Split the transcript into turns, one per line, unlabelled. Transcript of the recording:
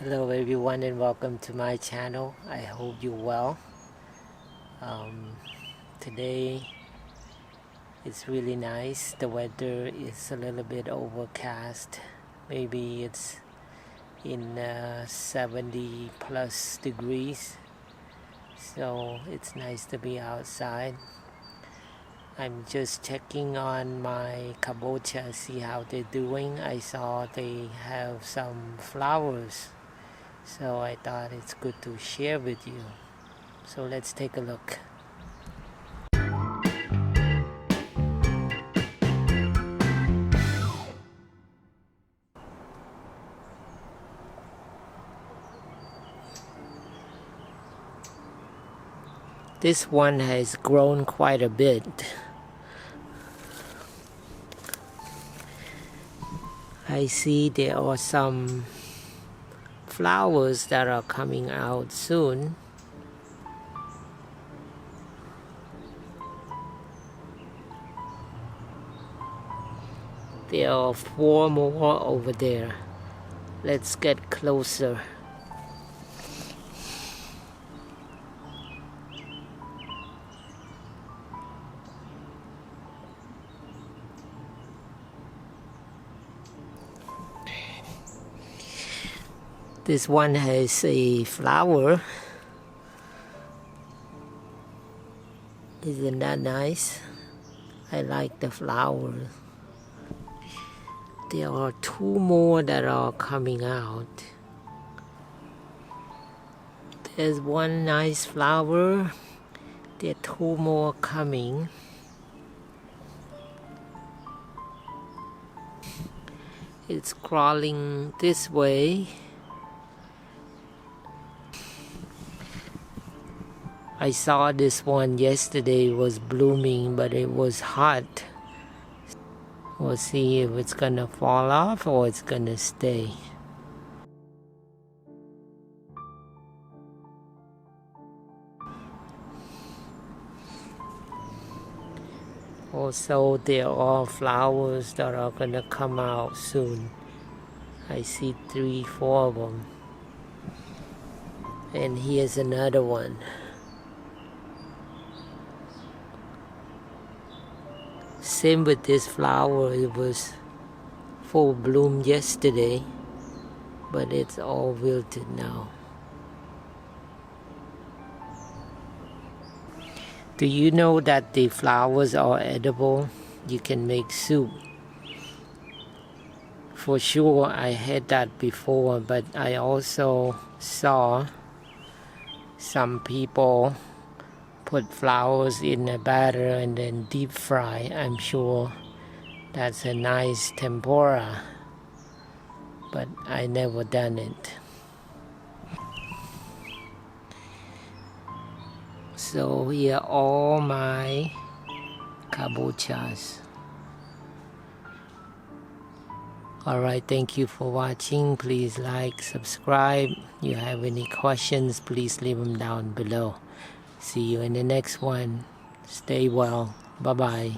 Hello everyone and welcome to my channel. I hope you're well. Today it's really nice. The weather is a little bit overcast. Maybe it's in 70 plus degrees. So it's nice to be outside. I'm just checking on my Kabocha, see how they're doing. I saw they have some flowers. So I thought it's good to share with you. So let's take a look. This one has grown quite a bit. I see there are some flowers that are coming out soon. There are 4 more over there. Let's get closer. This one has a flower. Isn't that nice? I like the flower. There are 2 more that are coming out. There's one nice flower. There are 2 more coming. It's crawling this way. I saw this one yesterday, was blooming, but it was hot. We'll see if it's gonna fall off or it's gonna stay. Also, there are flowers that are gonna come out soon. I see 3, 4 of them. And here's another one. Same with this flower, it was full bloom yesterday, but it's all wilted now. Do you know that the flowers are edible? You can make soup. For sure, I had that before, but I also saw some people put flowers in a batter and then deep fry. I'm sure that's a nice tempura, but I never done it. So here are all my kabochas. Alright, thank you for watching. Please like, subscribe. If you have any questions, please leave them down below. See you in the next one. Stay well. Bye-bye.